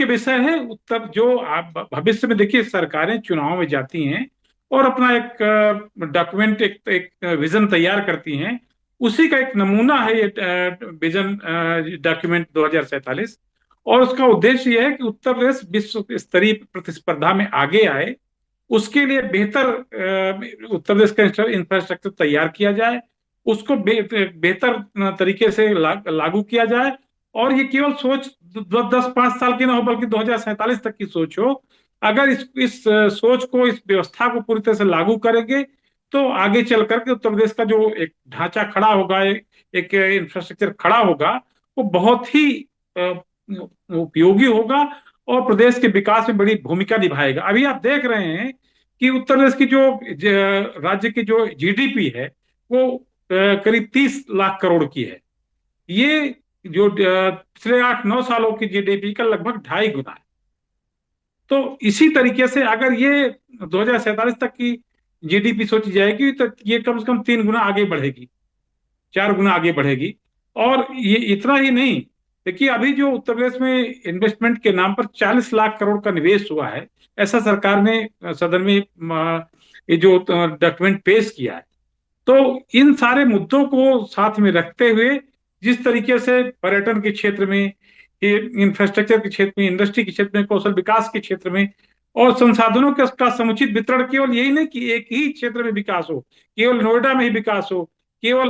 मुख्य विषय है उत्तर जो आप भविष्य में देखिए, सरकारें चुनाव में जाती हैं और अपना एक डॉक्यूमेंट, एक विजन तैयार करती हैं। उसी का एक नमूना है ये विजन डॉक्यूमेंट 2047। और उसका उद्देश्य यह है कि उत्तर प्रदेश विश्व स्तरीय प्रतिस्पर्धा में आगे आए। उसके लिए बेहतर उत्तर प्रदेश का इंफ्रास्ट्रक्चर तैयार किया जाए, उसको बेहतर तरीके से लागू किया जाए। और ये केवल सोच 10-5 साल की ना हो, बल्कि 2047 तक की सोच हो। अगर इस सोच को, इस व्यवस्था को पूरी तरह से लागू करेंगे, तो आगे चल करके उत्तर प्रदेश का जो एक ढांचा खड़ा होगा, एक इंफ्रास्ट्रक्चर खड़ा होगा, वो बहुत ही उपयोगी होगा और प्रदेश के विकास में बड़ी भूमिका निभाएगा। अभी आप देख रहे हैं कि उत्तर प्रदेश की राज्य की जो जीडीपी है, वो करीब 30 लाख करोड़ की है। ये जो पिछले 8-9 सालों की जीडीपी का लगभग 2.5 गुना है। तो इसी तरीके से अगर ये 2047 तक की जीडीपी सोची जाएगी, तो ये कम से कम 3 गुना आगे बढ़ेगी, 4 गुना आगे बढ़ेगी। और ये इतना ही नहीं, देखिए अभी जो उत्तर प्रदेश में इन्वेस्टमेंट के नाम पर 40 लाख करोड़ का निवेश हुआ है, ऐसा सरकार ने सदन में ये जो डॉक्यूमेंट पेश किया है। तो इन सारे मुद्दों को साथ में रखते हुए, जिस तरीके से पर्यटन के क्षेत्र में, इंफ्रास्ट्रक्चर के क्षेत्र में, इंडस्ट्री के क्षेत्र में, कौशल विकास के क्षेत्र में और संसाधनों का समुचित वितरण, केवल यही नहीं कि एक ही क्षेत्र में विकास हो, केवल नोएडा में ही विकास हो, केवल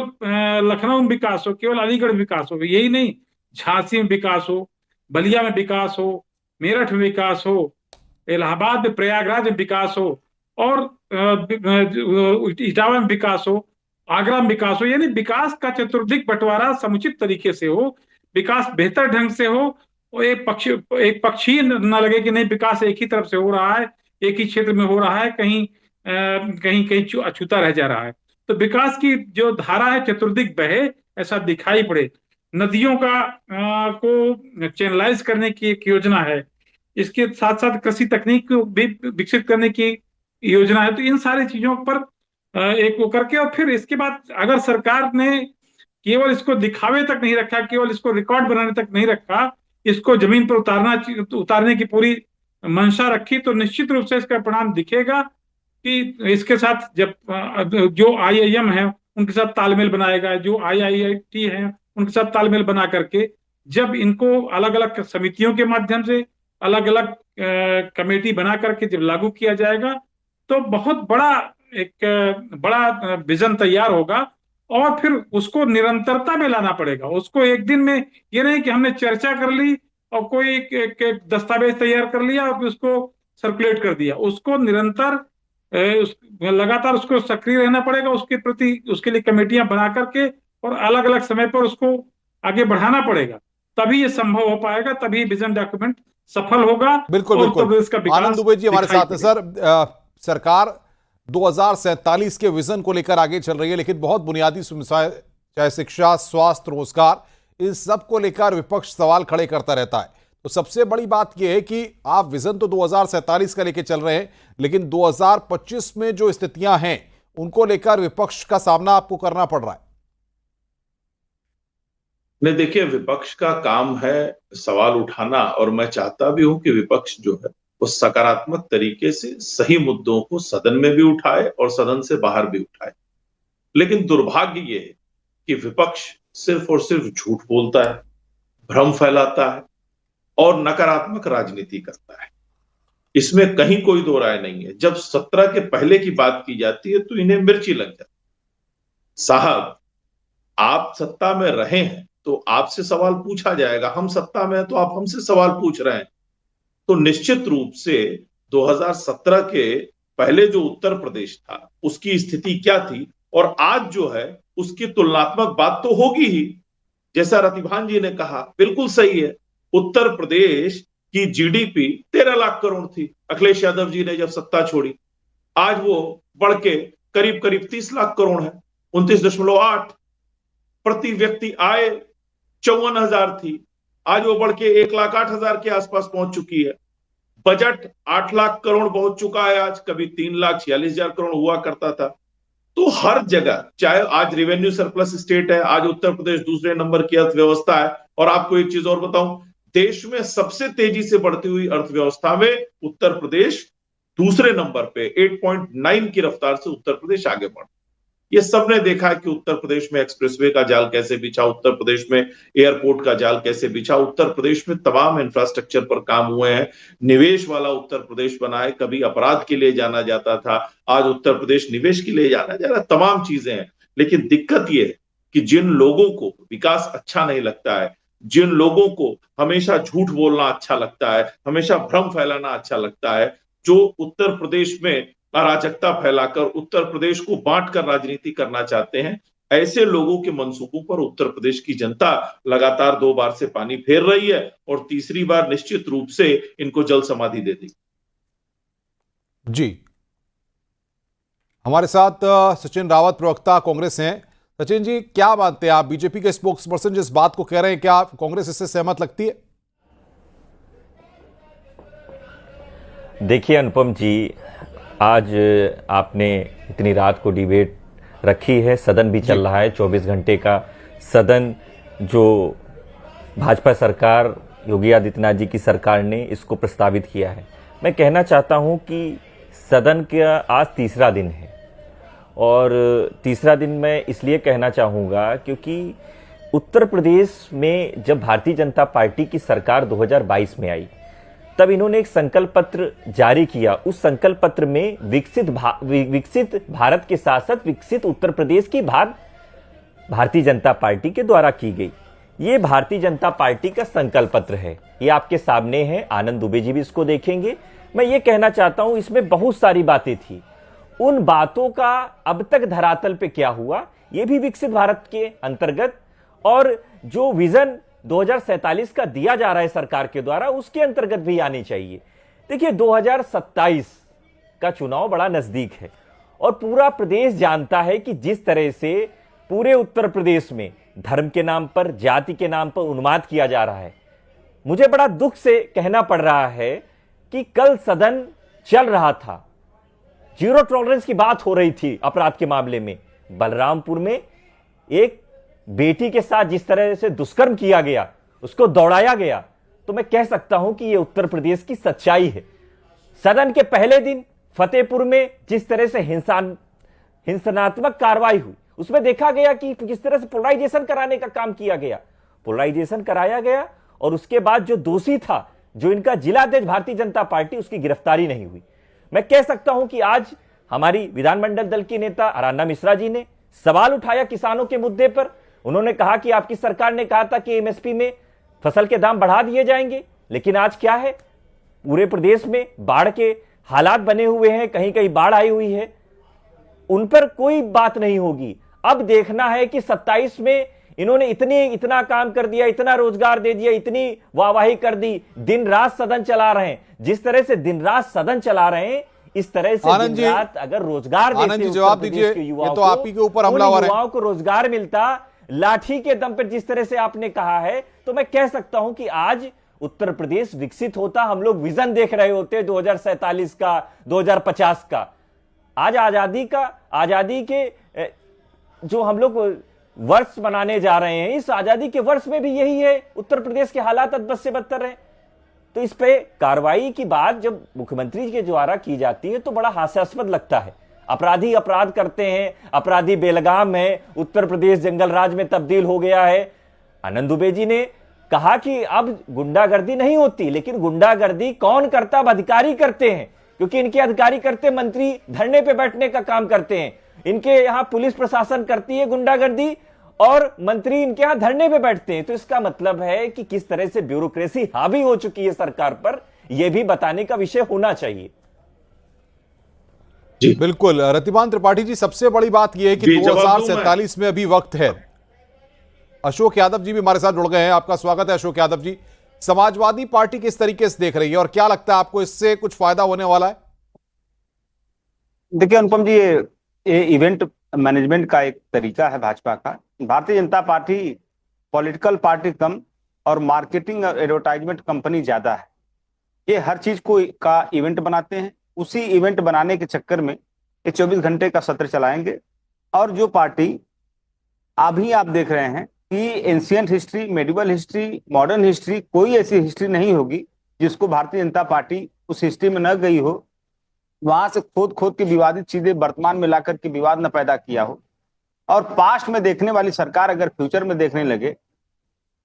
लखनऊ में विकास हो, केवल अलीगढ़ में विकास हो, यही नहीं, झांसी में विकास हो, बलिया में विकास हो, मेरठ में विकास हो, इलाहाबाद में, प्रयागराज में विकास हो, और इटावा में विकास हो, आगरा में विकास हो। यानी विकास का चतुर्दिक बंटवारा समुचित तरीके से हो, विकास बेहतर ढंग से हो, और एक पक्षी न लगे कि नहीं विकास एक ही तरफ से हो रहा है, एक ही क्षेत्र में हो रहा है, कहीं कहीं कहीं अछूता रह जा रहा है। तो विकास की जो धारा है चतुर्दिक बहे, ऐसा दिखाई पड़े। नदियों का को चैनलाइज करने की एक योजना है। इसके साथ साथ कृषि तकनीक को भी विकसित करने की योजना है। तो इन सारी चीजों पर एक वो करके, और फिर इसके बाद अगर सरकार ने केवल इसको दिखावे तक नहीं रखा, केवल इसको रिकॉर्ड बनाने तक नहीं रखा, इसको जमीन पर उतारने की पूरी मंशा रखी, तो निश्चित रूप से इसका परिणाम दिखेगा कि इसके साथ जब जो आईआईएम है उनके साथ तालमेल बनाएगा, जो आईआईटी है उनके साथ तालमेल बना करके, जब इनको अलग अलग समितियों के माध्यम से, अलग अलग कमेटी बना करके जब लागू किया जाएगा, तो बहुत बड़ा बड़ा विजन तैयार होगा। और फिर उसको निरंतरता में लाना पड़ेगा। उसको एक दिन में, ये नहीं कि हमने चर्चा कर ली और कोई एक दस्तावेज तैयार कर लिया और उसको सर्कुलेट कर दिया। उसको निरंतर लगातार उसको सक्रिय रहना पड़ेगा, उसके प्रति, उसके लिए कमेटियां बना करके और अलग अलग समय पर उसको आगे बढ़ाना पड़ेगा। तभी ये संभव हो पाएगा, तभी विजन डॉक्यूमेंट सफल होगा बिल्कुल और उत्तर बिल्कुल। प्रदेश का आनंद विकास दुबे जी हमारे दिखाई साथ हैं। पड़ेगा। सर, सरकार 2047 के विजन को लेकर आगे चल रही है, लेकिन बहुत बुनियादी समस्याएं, चाहे शिक्षा, स्वास्थ्य, रोजगार, इन सब को लेकर विपक्ष सवाल खड़े करता रहता है। तो सबसे बड़ी बात यह है कि आप विजन तो 2047 का लेके चल रहे हैं, लेकिन 2025 में जो स्थितियां हैं उनको लेकर विपक्ष का सामना आपको करना पड़ रहा है। नहीं, देखिए, विपक्ष का काम है सवाल उठाना, और मैं चाहता भी हूं कि विपक्ष जो है वो सकारात्मक तरीके से सही मुद्दों को सदन में भी उठाए और सदन से बाहर भी उठाए। लेकिन दुर्भाग्य ये है कि विपक्ष सिर्फ और सिर्फ झूठ बोलता है, भ्रम फैलाता है और नकारात्मक राजनीति करता है। इसमें कहीं कोई दो राय नहीं है। जब 17 के पहले की बात की जाती है तो इन्हें मिर्ची लग जाती है। साहब, आप सत्ता में रहे हैं तो आपसे सवाल पूछा जाएगा, हम सत्ता में हैं तो आप हमसे सवाल पूछ रहे हैं। तो निश्चित रूप से 2017 के पहले जो उत्तर प्रदेश था उसकी स्थिति क्या थी और आज जो है उसकी तुलनात्मक बात तो होगी ही। जैसा रतिभान जी ने कहा, बिल्कुल सही है। उत्तर प्रदेश की जीडीपी 13 लाख करोड़ थी अखिलेश यादव जी ने जब सत्ता छोड़ी। आज वो बढ़ के करीब करीब 30 लाख करोड़ है, 29.8। प्रति व्यक्ति आय 54,000 थी, आज वो बढ़ के 1,08,000 के आसपास पहुंच चुकी है। बजट 8 लाख करोड़ पहुंच चुका है आज, कभी 3,46,000 करोड़ हुआ करता था। तो हर जगह, चाहे आज रेवेन्यू सरप्लस स्टेट है, आज उत्तर प्रदेश दूसरे नंबर की अर्थव्यवस्था है। और आपको एक चीज और बताऊं, देश में सबसे तेजी से बढ़ती हुई अर्थव्यवस्था में उत्तर प्रदेश दूसरे नंबर पे 8.9 की रफ्तार से उत्तर प्रदेश आगे बढ़। ये सबने देखा है कि उत्तर प्रदेश में एक्सप्रेसवे का जाल कैसे बिछा, उत्तर प्रदेश में एयरपोर्ट का जाल कैसे बिछा, उत्तर प्रदेश में तमाम इंफ्रास्ट्रक्चर पर काम हुए हैं, निवेश वाला उत्तर प्रदेश बना है। कभी अपराध के लिए जाना जाता था, आज उत्तर प्रदेश निवेश के लिए जाना जा रहा है। तमाम चीजें हैं, लेकिन दिक्कत यह है कि जिन लोगों को विकास अच्छा नहीं लगता है, जिन लोगों को हमेशा झूठ बोलना अच्छा लगता है, हमेशा भ्रम फैलाना अच्छा लगता है, जो उत्तर प्रदेश में अराजकता फैलाकर उत्तर प्रदेश को बांटकर राजनीति करना चाहते हैं, ऐसे लोगों के मंसूबों पर उत्तर प्रदेश की जनता लगातार 2 बार से पानी फेर रही है और तीसरी बार निश्चित रूप से इनको जल समाधि दे दी। जी, हमारे साथ सचिन रावत प्रवक्ता कांग्रेस हैं। सचिन जी, क्या मानते हैं आप, बीजेपी के स्पोक्स पर्सन जिस बात को कह रहे हैं, क्या कांग्रेस इससे सहमत लगती है? देखिए अनुपम जी, आज आपने इतनी रात को डिबेट रखी है, सदन भी चल रहा है 24 घंटे का सदन, जो भाजपा सरकार, योगी आदित्यनाथ जी की सरकार ने इसको प्रस्तावित किया है। मैं कहना चाहता हूं कि सदन का आज तीसरा दिन है, और तीसरा दिन मैं इसलिए कहना चाहूँगा क्योंकि उत्तर प्रदेश में जब भारतीय जनता पार्टी की सरकार 2022 में आई, तब इन्होंने एक संकल्प पत्र जारी किया। उस संकल्प पत्र में विकसित भारत के साथ साथ विकसित उत्तर प्रदेश की बात भारतीय जनता पार्टी के द्वारा की गई। ये भारतीय जनता पार्टी का संकल्प पत्र है, ये आपके सामने है, आनंद दुबे जी भी इसको देखेंगे। मैं ये कहना चाहता हूं, इसमें बहुत सारी बातें थी, उन बातों का अब तक धरातल पे क्या हुआ, ये भी विकसित भारत के अंतर्गत, और जो विजन 2047 का दिया जा रहा है सरकार के द्वारा, उसके अंतर्गत भी आनी चाहिए। देखिए 2027 का चुनाव बड़ा नजदीक है, और पूरा प्रदेश जानता है कि जिस तरह से पूरे उत्तर प्रदेश में धर्म के नाम पर, जाति के नाम पर उन्माद किया जा रहा है। मुझे बड़ा दुख से कहना पड़ रहा है कि कल सदन चल रहा था, जीरो टॉलरेंस की बात हो रही थी अपराध के मामले में। बलरामपुर में एक बेटी के साथ जिस तरह से दुष्कर्म किया गया, उसको दौड़ाया गया, तो मैं कह सकता हूं कि यह उत्तर प्रदेश की सच्चाई है। सदन के पहले दिन फतेहपुर में जिस तरह से हिंसात्मक कार्रवाई हुई, उसमें देखा गया कि किस तरह से पोलराइजेशन कराने का काम किया गया, पोलराइजेशन कराया गया, और उसके बाद जो दोषी था, जो इनका जिलाध्यक्ष भारतीय जनता पार्टी, उसकी गिरफ्तारी नहीं हुई। मैं कह सकता हूं कि आज हमारी विधानमंडल दल की नेता आराधना मिश्रा जी ने सवाल उठाया किसानों के मुद्दे पर। उन्होंने कहा कि आपकी सरकार ने कहा था कि एमएसपी में फसल के दाम बढ़ा दिए जाएंगे, लेकिन आज क्या है, पूरे प्रदेश में बाढ़ के हालात बने हुए हैं, कहीं कहीं बाढ़ आई हुई है, उन पर कोई बात नहीं होगी। अब देखना है कि 27 में इन्होंने इतना काम कर दिया, इतना रोजगार दे दिया, इतनी वाहवाही कर दी, दिन रात सदन चला रहे हैं। जिस तरह से दिन रात सदन चला रहे हैं, इस तरह से दिन रात अगर रोजगार देते जवाब दीजिए, ये तो आप ही के ऊपर हमलावर है। युवाओं को रोजगार मिलता लाठी के दम पर, जिस तरह से आपने कहा है, तो मैं कह सकता हूं कि आज उत्तर प्रदेश विकसित होता। हम लोग विजन देख रहे होते 2047 का, 2050 का। आज आजादी के जो हम लोग वर्ष मनाने जा रहे हैं, इस आजादी के वर्ष में भी यही है, उत्तर प्रदेश के हालात अदबद से बदतर हैं। तो इस पे कार्रवाई की बात जब मुख्यमंत्री के द्वारा की जाती है तो बड़ा हास्यास्पद लगता है। अपराधी अपराध करते हैं, अपराधी बेलगाम है, उत्तर प्रदेश जंगल राज में तब्दील हो गया है। आनंद दुबे जी ने कहा कि अब गुंडागर्दी नहीं होती, लेकिन गुंडागर्दी कौन करता? अब अधिकारी करते हैं, क्योंकि इनके अधिकारी करते, मंत्री धरने पे बैठने का काम करते हैं। इनके यहां पुलिस प्रशासन करती है गुंडागर्दी, और मंत्री इनके यहां धरने पे बैठते हैं। तो इसका मतलब है कि किस तरह से ब्यूरोक्रेसी हावी हो चुकी है सरकार पर, यह भी बताने का विषय होना चाहिए। बिल्कुल रतिमान त्रिपाठी जी, सबसे बड़ी बात यह है कि 2047 में अभी वक्त है। अशोक यादव जी भी हमारे साथ जुड़ गए हैं, आपका स्वागत है अशोक यादव जी। समाजवादी पार्टी किस तरीके से देख रही है, और क्या लगता है आपको इससे कुछ फायदा होने वाला है? देखिए अनुपम जी, ये इवेंट मैनेजमेंट का एक तरीका है भाजपा का। Bharatiya Janata party political party कम और मार्केटिंग और एडवर्टाइजमेंट कंपनी ज्यादा है। ये हर चीज का इवेंट बनाते हैं, उसी इवेंट बनाने के चक्कर में ये 24 घंटे का सत्र चलाएंगे। और जो पार्टी अभी आप देख रहे हैं कि ancient history, medieval history, modern history, कोई ऐसी हिस्ट्री नहीं होगी जिसको भारतीय जनता पार्टी उस हिस्ट्री में न गई हो, वहां से खोद खोद के विवादित चीजें वर्तमान में लाकर के विवाद न पैदा किया हो। और पास्ट में देखने वाली सरकार अगर फ्यूचर में देखने लगे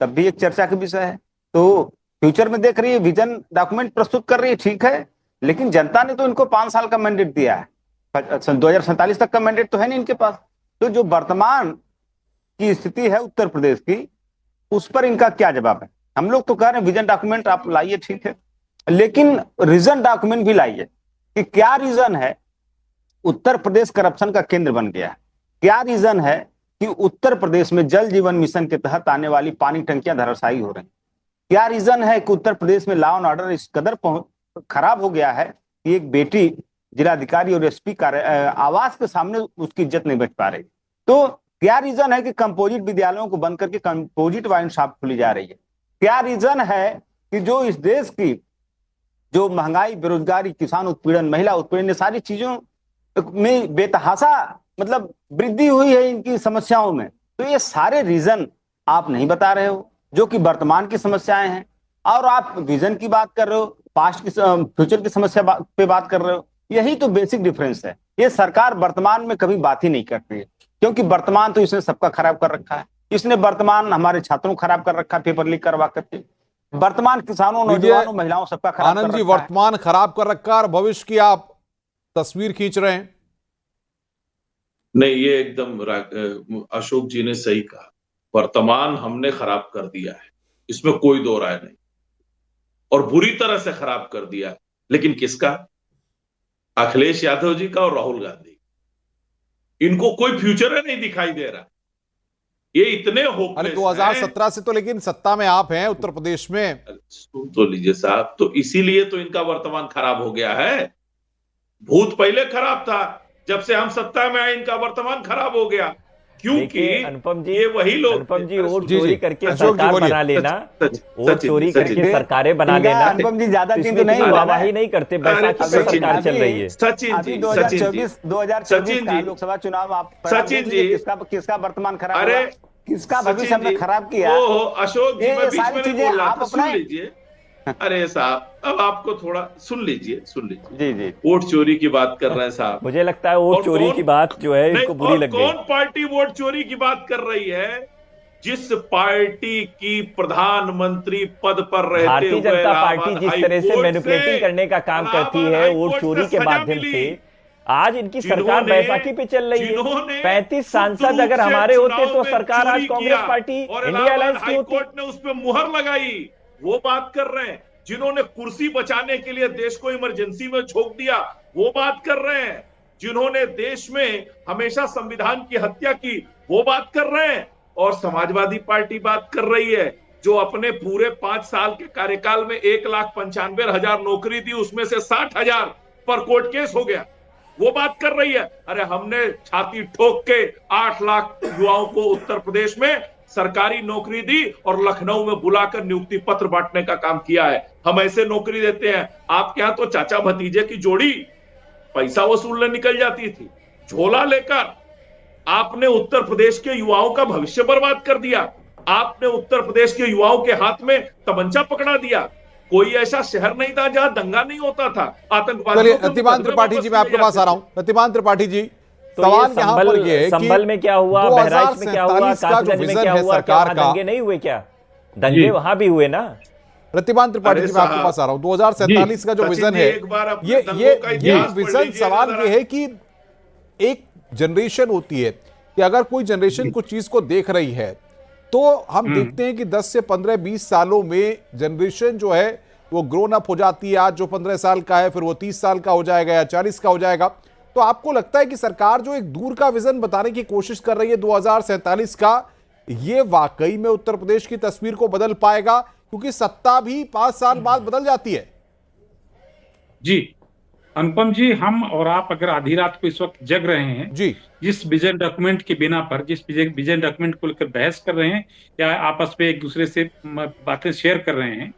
तब भी एक चर्चा का विषय है। तो फ्यूचर में देख रही है, विजन डॉक्यूमेंट प्रस्तुत कर रही है, ठीक है, लेकिन जनता ने तो इनको 5 साल का मैंडेट दिया है, 2047 तक का मैंडेट तो है नहीं इनके पास। तो जो वर्तमान की स्थिति है उत्तर प्रदेश की, उस पर इनका क्या जवाब है? हम लोग तो कह रहे हैं विजन डॉक्यूमेंट आप लाइए, ठीक है, लेकिन रीजन डॉक्यूमेंट भी लाइए कि क्या रीजन है उत्तर प्रदेश करप्शन का केंद्र बन गया है। क्या रीजन है कि उत्तर प्रदेश में जल जीवन मिशन के तहत आने वाली पानी टंकियां धराशायी हो रही? क्या रीजन है कि उत्तर प्रदेश में लॉ एंड ऑर्डर इस कदर खराब हो गया है कि एक बेटी जिलाधिकारी और एसपी का आवास के सामने उसकी इज्जत नहीं बच पा रही? तो क्या रीजन है कि कंपोजिट विद्यालयों को बंद करके कंपोजिट वाइन शॉप खुली जा रही है? क्या रीजन है कि जो इस देश की जो महंगाई, बेरोजगारी, किसान उत्पीड़न, महिला उत्पीड़न, ये सारी चीजों में बेतहाशा मतलब वृद्धि हुई है इनकी समस्याओं में? तो ये सारे रीजन आप नहीं बता रहे हो जो कि वर्तमान की समस्याएं हैं, और आप विजन की बात कर रहे हो, पास्ट की फ्यूचर की समस्या पे बात कर रहे हो। यही तो बेसिक डिफरेंस है। ये सरकार वर्तमान में कभी बात ही नहीं करती है, क्योंकि वर्तमान तो इसने सबका खराब कर रखा है। इसने वर्तमान हमारे छात्रों को खराब कर रखा है पेपर लीक करवा करके, वर्तमान किसानों, नौजवानों, महिलाओं सबका खराब आनंद कर जी, रखा है। वर्तमान खराब कर रखा है और भविष्य की आप तस्वीर खींच रहे हैं। नहीं, ये एकदम अशोक जी ने सही कहा, वर्तमान हमने खराब कर दिया है, इसमें कोई दो राय नहीं, और बुरी तरह से खराब कर दिया है। लेकिन किसका? अखिलेश यादव जी का और राहुल गांधी। इनको कोई फ्यूचर ही नहीं दिखाई दे रहा। ये इतने अरे होपलेस 2017 से तो लेकिन सत्ता में आप हैं उत्तर प्रदेश में। सुन तो लीजिए साहब, तो इसीलिए तो इनका वर्तमान खराब हो गया है। भूत पहले खराब था, जब से हम सत्ता में आए इनका वर्तमान खराब हो गया, क्योंकि अनुपम जी, ये वही लोग, अनुपम जी, वोट जी, चोरी जी, करके अशोक जी सरकार बोलिए। बना लेना, वोट चोरी सचिन, करके सरकारें बना इनका लेना, अनुपम जी ज्यादा तो दिन इसमें तो नहीं इतनी हुआ वाहवाही नहीं करते। बैसाखी से सचिन, सरकार चल रही है। सचिन अभी जी, 2024 का जी, लोकसभा चुनाव आप परिणाम सचिन देख लीजिए, जी, किसका वर्तमान खराब अरे हुआ, किसका भविष्य हमने खराब किया। ओहो अशोक जी, ये मैं बीच सारी में नहीं चीजें बोल रहा आप था, सुन अपने लीजिए। अरे साहब, अब आपको थोड़ा सुन लीजिए। जी जी, वोट चोरी की बात कर रहे हैं साहब। मुझे लगता है वोट और चोरी कौन- की बात जो है नहीं, इनको बुरी और लग कौन गई। पार्टी वोट चोरी की बात कर रही है? जिस पार्टी की प्रधानमंत्री पद पर रहते भारतीय हुए जनता पार्टी इलाहाबाद जिस तरह से हाईकोर्ट मैनिपुलेटिंग करने का काम करती इलाहाबाद है वोट हाईकोर्ट चोरी में के सजा माध्यम मिली। से, आज इनकी सरकार जिन्होंने- बैसाखी पे चल रही है। जिन्होंने 35 शुद्ध सांसद रूप अगर से हमारे होते चुनाव तो में सरकार आज चोरी कांग्रेस किया पार्टी, और इंडिया इलाहाबाद अलायंस की होती। हाईकोर्ट ने उस पर मुहर लगाई, वो बात कर रहे हैं। जिन्होंने कुर्सी बचाने के लिए देश को इमरजेंसी में झोंक दिया, वो बात कर रहे हैं। जिन्होंने देश में हमेशा संविधान की हत्या की, वो बात कर रहे हैं। और समाजवादी पार्टी बात कर रही है, जो अपने पूरे 5 साल के कार्यकाल में 1,95,000 नौकरी दी, उसमें से 60,000 पर कोर्ट केस हो गया, वो बात कर रही है। अरे हमने छाती ठोक के 8 लाख युवाओं को उत्तर प्रदेश में सरकारी नौकरी दी और लखनऊ में बुलाकर नियुक्ति पत्र बांटने का काम किया है। हम ऐसे नौकरी देते हैं। आपके यहां तो चाचा भतीजे की जोड़ी पैसा वसूलने निकल जाती थी, झोला लेकर। आपने उत्तर प्रदेश के युवाओं का भविष्य बर्बाद कर दिया। आपने उत्तर प्रदेश के युवाओं के हाथ में तमंचा पकड़ा दिया। कोई ऐसा शहर नहीं था जहां दंगा नहीं होता था, आतंकवादी। चलिए रतिमान त्रिपाठी जी, मैं आपके पास आ रहा हूं। रतिमान त्रिपाठी जी, सवाल यहाँ पर ये है कि संभल में क्या हुआ, बहराइच में क्या हुआ, 2047 का जो कासगंज में विजन क्या है हुआ, क्या सरकार वहां का, दंगे नहीं हुए? क्या दंगे वहां भी हुए ना? रतिमान त्रिपाठी जी, मैं आपके पास आ रहा हूं। 2047 का जो विजन है, ये विजन सवाल ये है कि एक जनरेशन होती है कि अगर कोई जनरेशन कुछ चीज को देख रही है तो हम देखते हैं कि 10 से 15-20 सालों में जनरेशन जो है वो ग्रोन अप हो जाती है। आज जो 15 साल का है फिर वो 30 साल का हो जाएगा या 40 का हो जाएगा। तो आपको लगता है कि सरकार जो एक दूर का विजन बताने की कोशिश कर रही है 2047 का, ये वाकई में उत्तर प्रदेश की तस्वीर को बदल पाएगा? क्योंकि सत्ता भी 5 साल बाद बदल जाती है। जी अनुपम जी, हम और आप अगर आधी रात को इस वक्त जग रहे हैं जी, जिस विजन डॉक्यूमेंट के बिना पर, जिस विजन डॉक्यूमेंट को लेकर बहस कर रहे हैं या आपस में एक दूसरे से बातें शेयर कर रहे हैं,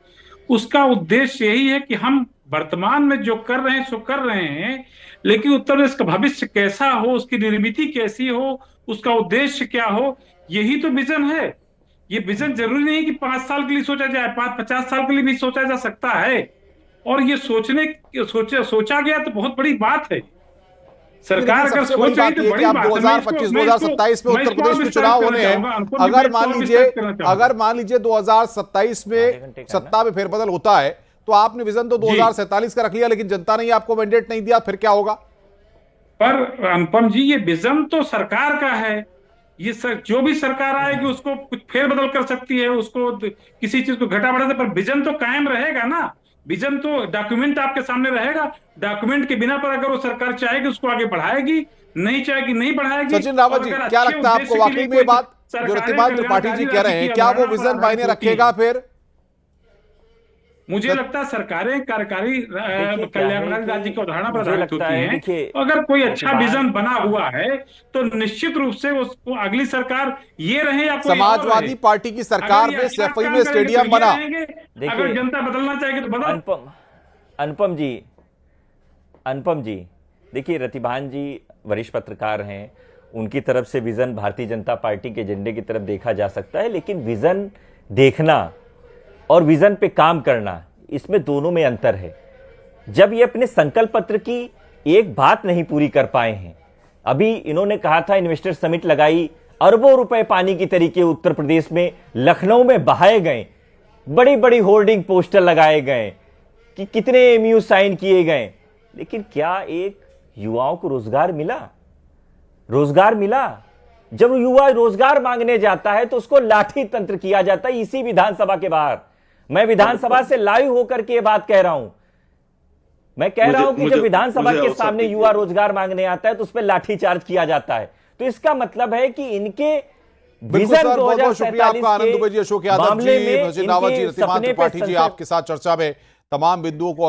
उसका उद्देश्य यही है कि हम वर्तमान में जो कर रहे हैं सो कर रहे हैं, लेकिन उत्तर प्रदेश का भविष्य कैसा हो, उसकी निर्मिति कैसी हो, उसका उद्देश्य क्या हो, यही तो विजन है। ये विजन जरूरी नहीं कि 5 साल के लिए सोचा जाए, 50 साल के लिए भी सोचा जा सकता है। और ये सोचा गया तो बहुत बड़ी बात है। सरकार अगर सबसे बड़ी सोच रही बात तो यह कि बड़ी आप बात है। 2025 2027 में उत्तर प्रदेश में चुनाव होने हैं। अगर मान लीजिए 2027 में सत्ता में फेरबदल होता है तो आपने विजन तो 2047 का रख लिया, लेकिन जनता ने आपको मैंडेट नहीं दिया, फिर क्या होगा? पर अनुपम जी, ये विजन तो सरकार का है। ये जो भी सरकार आएगी उसको कुछ फेरबदल कर सकती है, उसको किसी चीज को घटा बढ़ा, पर विजन तो कायम रहेगा ना। विजन तो डॉक्यूमेंट आपके सामने रहेगा। डॉक्यूमेंट के बिना पर अगर वो सरकार चाहेगी उसको आगे बढ़ाएगी, नहीं चाहेगी नहीं बढ़ाएगी। सचिन रावत जी, क्या लगता है आपको वाकई में ये बात जो रतिभान त्रिपाठी जी कह रहे हैं, क्या वो विजन मायने रखेगा? फिर मुझे लगता है सरकारें कार्यकारी कल्याणकारी राज्य की अवधारणा पर आधारित होती हैं। अगर कोई अच्छा विजन बना हुआ है तो निश्चित रूप से उसको अगली सरकार ये रहे या कोई समाजवादी पार्टी की सरकार में सैफई में स्टेडियम बना, अगर जनता बदलना चाहेगी तो बदल। अनुपम जी, देखिए रतिभान जी वरिष्ठ पत्रकार हैं, उनकी तरफ से विजन भारतीय जनता पार्टी के एजेंडे की तरफ देखा जा सकता है, लेकिन विजन देखना और विजन पे काम करना, इसमें दोनों में अंतर है। जब ये अपने संकल्प पत्र की एक बात नहीं पूरी कर पाए हैं, अभी इन्होंने कहा था इन्वेस्टर समिट लगाई, अरबों रुपए पानी की तरीके उत्तर प्रदेश में लखनऊ में बहाए गए, बड़ी बड़ी होर्डिंग पोस्टर लगाए गए कि कितने एमयू साइन किए गए, लेकिन क्या एक युवाओं को रोजगार मिला? रोजगार मिला? जब युवा रोजगार मांगने जाता है तो उसको लाठी तंत्र किया जाता है इसी विधानसभा के बाहर। मैं विधानसभा से लाइव होकर के ये बात कह रहा हूं। मैं कह रहा हूं कि जब विधानसभा के सामने युवा रोजगार मांगने आता है तो उस पर लाठीचार्ज किया जाता है। तो इसका मतलब है कि इनके विजन 2047 के अशोक यादव जी, सचिन रावत जी, रतिभान त्रिपाठी जी, आपके साथ चर्चा में तमाम बिंदुओं को हमने